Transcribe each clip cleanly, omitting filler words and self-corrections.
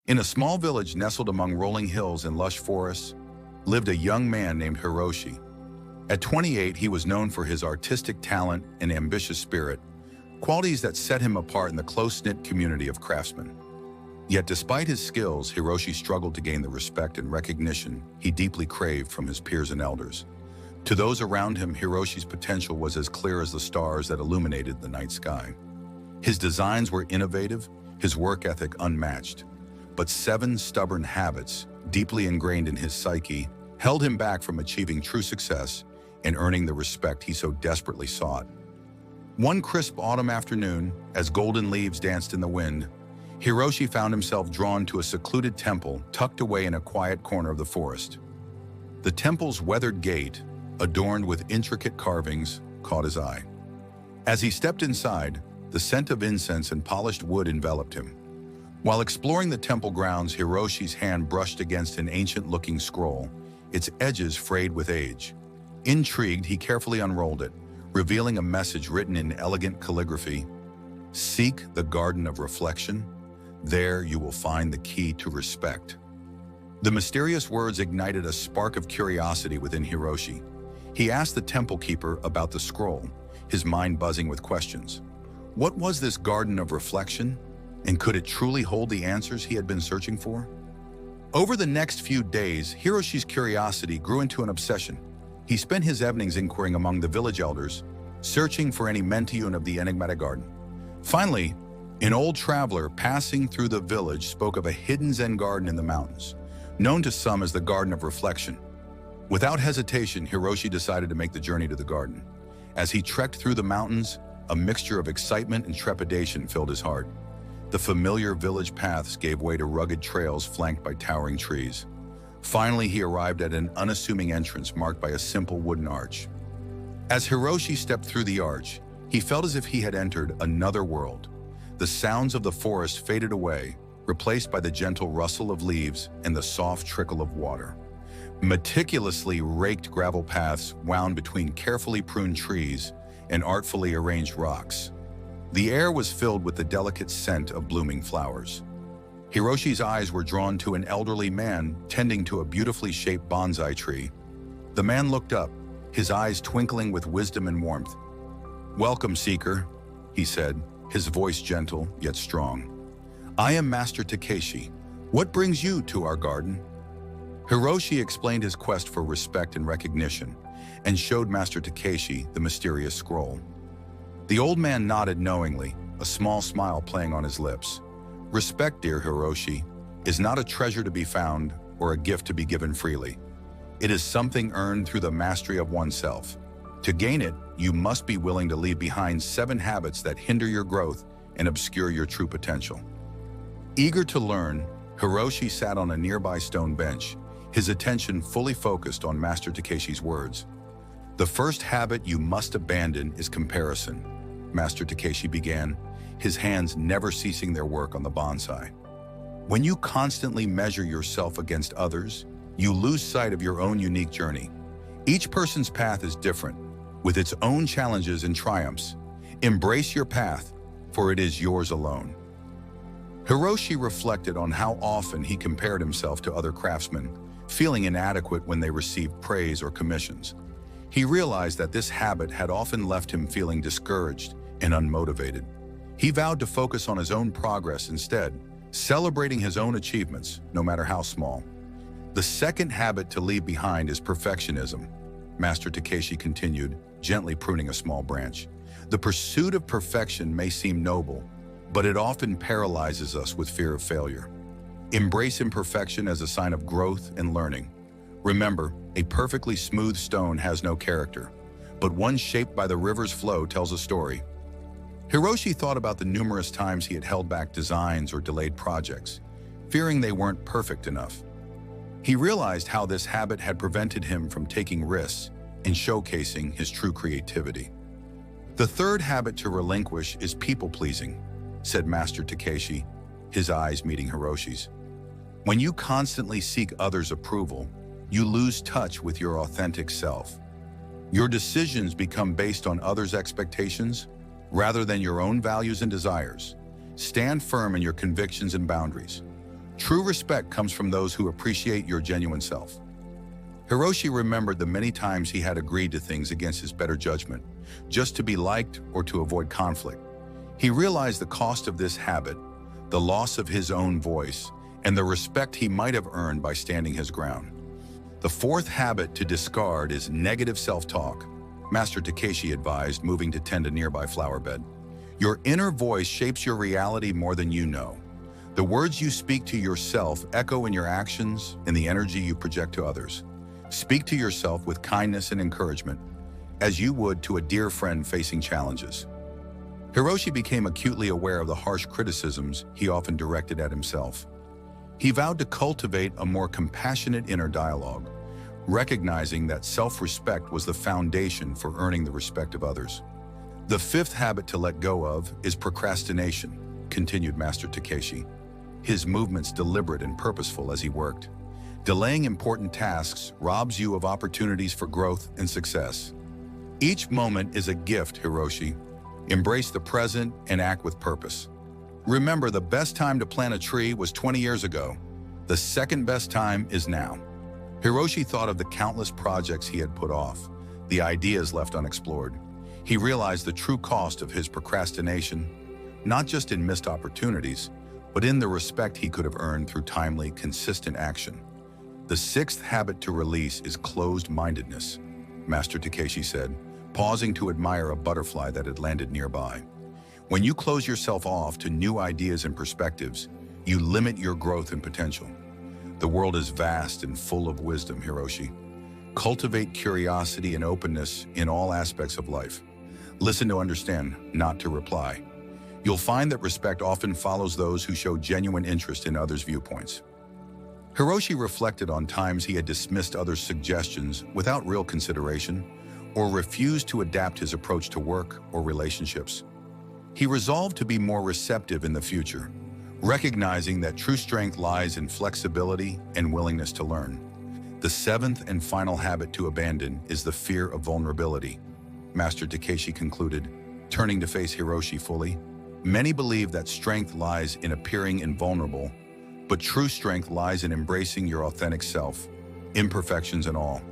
In a small village nestled among rolling hills and lush forests, lived a young man named Hiroshi. At 28, he was known for his artistic talent and ambitious spirit, qualities that set him apart in the close-knit community of craftsmen. Yet despite his skills, Hiroshi struggled to gain the respect and recognition he deeply craved from his peers and elders. To those around him, Hiroshi's potential was as clear as the stars that illuminated the night sky. His designs were innovative, his work ethic unmatched. But 7 stubborn habits, deeply ingrained in his psyche, held him back from achieving true success and earning the respect he so desperately sought. One crisp autumn afternoon, as golden leaves danced in the wind, Hiroshi found himself drawn to a secluded temple tucked away in a quiet corner of the forest. The temple's weathered gate, adorned with intricate carvings, caught his eye. As he stepped inside, the scent of incense and polished wood enveloped him. While exploring the temple grounds, Hiroshi's hand brushed against an ancient-looking scroll, its edges frayed with age. Intrigued, he carefully unrolled it, revealing a message written in elegant calligraphy. "Seek the garden of reflection. There you will find the key to respect." The mysterious words ignited a spark of curiosity within Hiroshi. He asked the temple keeper about the scroll, his mind buzzing with questions. What was this garden of reflection? And could it truly hold the answers he had been searching for? Over the next few days, Hiroshi's curiosity grew into an obsession. He spent his evenings inquiring among the village elders, searching for any mention of the enigmatic garden. Finally, an old traveler passing through the village spoke of a hidden Zen garden in the mountains, known to some as the Garden of Reflection. Without hesitation, Hiroshi decided to make the journey to the garden. As he trekked through the mountains, a mixture of excitement and trepidation filled his heart. The familiar village paths gave way to rugged trails flanked by towering trees. Finally, he arrived at an unassuming entrance marked by a simple wooden arch. As Hiroshi stepped through the arch, he felt as if he had entered another world. The sounds of the forest faded away, replaced by the gentle rustle of leaves and the soft trickle of water. Meticulously raked gravel paths wound between carefully pruned trees and artfully arranged rocks. The air was filled with the delicate scent of blooming flowers. Hiroshi's eyes were drawn to an elderly man tending to a beautifully shaped bonsai tree. The man looked up, his eyes twinkling with wisdom and warmth. "Welcome, seeker," he said, his voice gentle yet strong. "I am Master Takeshi. What brings you to our garden?" Hiroshi explained his quest for respect and recognition and showed Master Takeshi the mysterious scroll. The old man nodded knowingly, a small smile playing on his lips. "Respect, dear Hiroshi, is not a treasure to be found or a gift to be given freely. It is something earned through the mastery of oneself. To gain it, you must be willing to leave behind 7 habits that hinder your growth and obscure your true potential." Eager to learn, Hiroshi sat on a nearby stone bench, his attention fully focused on Master Takeshi's words. "The first habit you must abandon is comparison," Master Takeshi began, his hands never ceasing their work on the bonsai. "When you constantly measure yourself against others, you lose sight of your own unique journey. Each person's path is different, with its own challenges and triumphs. Embrace your path, for it is yours alone." Hiroshi reflected on how often he compared himself to other craftsmen, feeling inadequate when they received praise or commissions. He realized that this habit had often left him feeling discouraged and unmotivated. He vowed to focus on his own progress instead, celebrating his own achievements, no matter how small. "The second habit to leave behind is perfectionism," Master Takeshi continued, gently pruning a small branch. "The pursuit of perfection may seem noble, but it often paralyzes us with fear of failure. Embrace imperfection as a sign of growth and learning. Remember, a perfectly smooth stone has no character, but one shaped by the river's flow tells a story." Hiroshi thought about the numerous times he had held back designs or delayed projects, fearing they weren't perfect enough. He realized how this habit had prevented him from taking risks and showcasing his true creativity. "The third habit to relinquish is people-pleasing," said Master Takeshi, his eyes meeting Hiroshi's. "When you constantly seek others' approval, you lose touch with your authentic self. Your decisions become based on others' expectations rather than your own values and desires. Stand firm in your convictions and boundaries. True respect comes from those who appreciate your genuine self. Hiroshi remembered the many times he had agreed to things against his better judgment, just to be liked or to avoid conflict. He realized the cost of this habit, the loss of his own voice, and the respect he might have earned by standing his ground. The fourth habit to discard is negative self-talk, Master Takeshi advised, moving to tend a nearby flower bed. Your inner voice shapes your reality more than you know. The words you speak to yourself echo in your actions and the energy you project to others. Speak to yourself with kindness and encouragement, as you would to a dear friend facing challenges. Hiroshi became acutely aware of the harsh criticisms he often directed at himself. He vowed to cultivate a more compassionate inner dialogue, recognizing that self-respect was the foundation for earning the respect of others. The fifth habit to let go of is procrastination, continued Master Takeshi, his movements deliberate and purposeful as he worked. Delaying important tasks robs you of opportunities for growth and success. Each moment is a gift, Hiroshi. Embrace the present and act with purpose. Remember, the best time to plant a tree was 20 years ago. The second best time is now. Hiroshi thought of the countless projects he had put off, the ideas left unexplored. He realized the true cost of his procrastination, not just in missed opportunities, but in the respect he could have earned through timely, consistent action. The sixth habit to release is closed-mindedness, Master Takeshi said, pausing to admire a butterfly that had landed nearby. When you close yourself off to new ideas and perspectives, you limit your growth and potential. The world is vast and full of wisdom, Hiroshi. Cultivate curiosity and openness in all aspects of life. Listen to understand, not to reply. You'll find that respect often follows those who show genuine interest in others' viewpoints. Hiroshi reflected on times he had dismissed others' suggestions without real consideration, or refused to adapt his approach to work or relationships. He resolved to be more receptive in the future, recognizing that true strength lies in flexibility and willingness to learn. The seventh and final habit to abandon is the fear of vulnerability, Master Takeshi concluded, turning to face Hiroshi fully. Many believe that strength lies in appearing invulnerable, but true strength lies in embracing your authentic self, imperfections and all.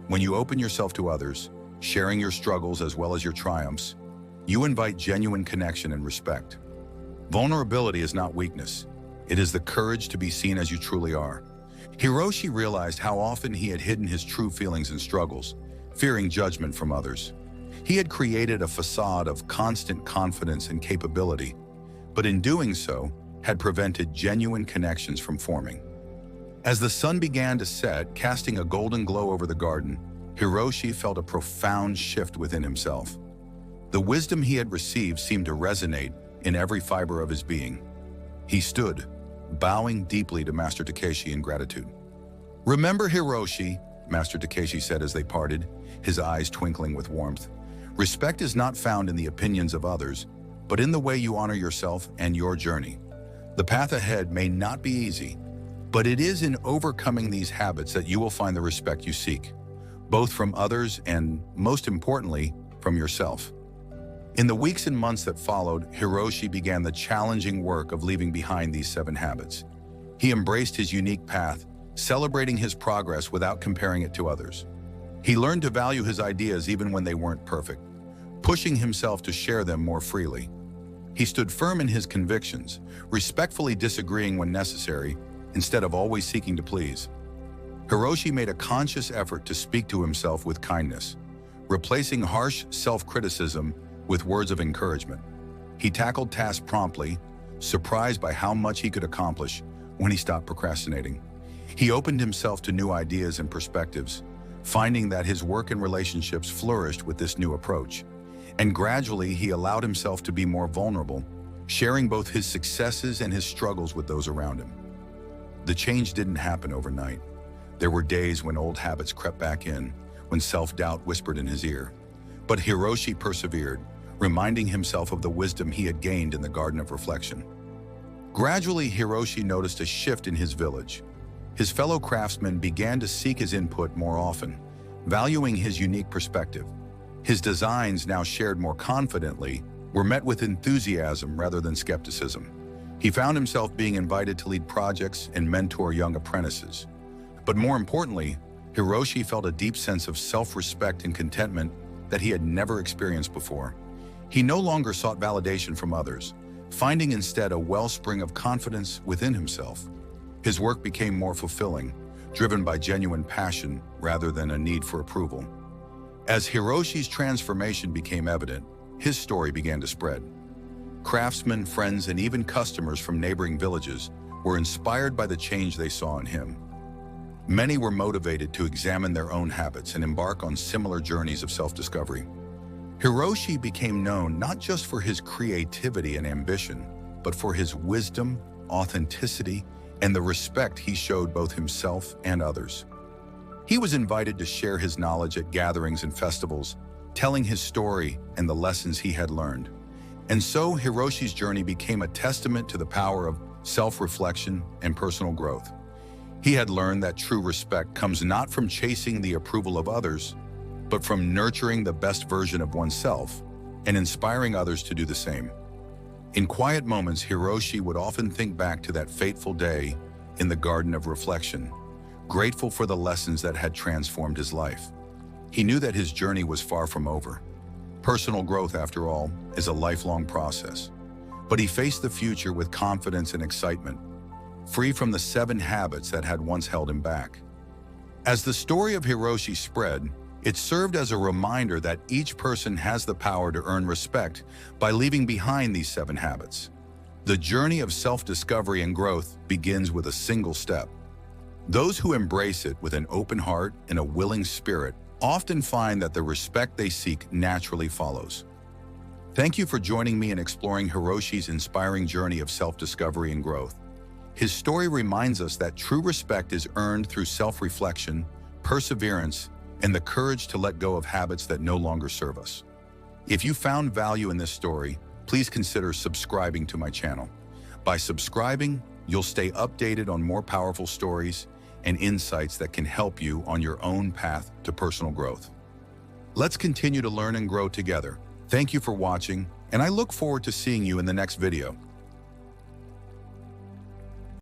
When you open yourself to others, sharing your struggles as well as your triumphs, you invite genuine connection and respect. Vulnerability is not weakness. It is the courage to be seen as you truly are. Hiroshi realized how often he had hidden his true feelings and struggles, fearing judgment from others. He had created a facade of constant confidence and capability, but in doing so, had prevented genuine connections from forming. As the sun began to set, casting a golden glow over the garden, Hiroshi felt a profound shift within himself. The wisdom he had received seemed to resonate in every fiber of his being. He stood, bowing deeply to Master Takeshi in gratitude. "Remember, Hiroshi," Master Takeshi said as they parted, his eyes twinkling with warmth. "Respect is not found in the opinions of others, but in the way you honor yourself and your journey. The path ahead may not be easy, but it is in overcoming these habits that you will find the respect you seek, both from others and, most importantly, from yourself." In the weeks and months that followed, Hiroshi began the challenging work of leaving behind these 7 habits. He embraced his unique path, celebrating his progress without comparing it to others. He learned to value his ideas even when they weren't perfect, pushing himself to share them more freely. He stood firm in his convictions, respectfully disagreeing when necessary, instead of always seeking to please. Hiroshi made a conscious effort to speak to himself with kindness, replacing harsh self-criticism with words of encouragement. He tackled tasks promptly, surprised by how much he could accomplish when he stopped procrastinating. He opened himself to new ideas and perspectives, finding that his work and relationships flourished with this new approach. And gradually, he allowed himself to be more vulnerable, sharing both his successes and his struggles with those around him. The change didn't happen overnight. There were days when old habits crept back in, when self-doubt whispered in his ear. But Hiroshi persevered, reminding himself of the wisdom he had gained in the Garden of Reflection. Gradually, Hiroshi noticed a shift in his village. His fellow craftsmen began to seek his input more often, valuing his unique perspective. His designs, now shared more confidently, were met with enthusiasm rather than skepticism. He found himself being invited to lead projects and mentor young apprentices. But more importantly, Hiroshi felt a deep sense of self-respect and contentment that he had never experienced before. He no longer sought validation from others, finding instead a wellspring of confidence within himself. His work became more fulfilling, driven by genuine passion rather than a need for approval. As Hiroshi's transformation became evident, his story began to spread. Craftsmen, friends, and even customers from neighboring villages were inspired by the change they saw in him. Many were motivated to examine their own habits and embark on similar journeys of self-discovery. Hiroshi became known not just for his creativity and ambition, but for his wisdom, authenticity, and the respect he showed both himself and others. He was invited to share his knowledge at gatherings and festivals, telling his story and the lessons he had learned. And so Hiroshi's journey became a testament to the power of self-reflection and personal growth. He had learned that true respect comes not from chasing the approval of others, but from nurturing the best version of oneself and inspiring others to do the same. In quiet moments, Hiroshi would often think back to that fateful day in the Garden of Reflection, grateful for the lessons that had transformed his life. He knew that his journey was far from over. Personal growth, after all, is a lifelong process. But he faced the future with confidence and excitement, free from the 7 habits that had once held him back. As the story of Hiroshi spread, it served as a reminder that each person has the power to earn respect by leaving behind these 7 habits. The journey of self-discovery and growth begins with a single step. Those who embrace it with an open heart and a willing spirit often find that the respect they seek naturally follows. Thank you for joining me in exploring Hiroshi's inspiring journey of self-discovery and growth. His story reminds us that true respect is earned through self-reflection, perseverance, and the courage to let go of habits that no longer serve us. If you found value in this story, please consider subscribing to my channel. By subscribing, you'll stay updated on more powerful stories and insights that can help you on your own path to personal growth. Let's continue to learn and grow together. Thank you for watching, and I look forward to seeing you in the next video.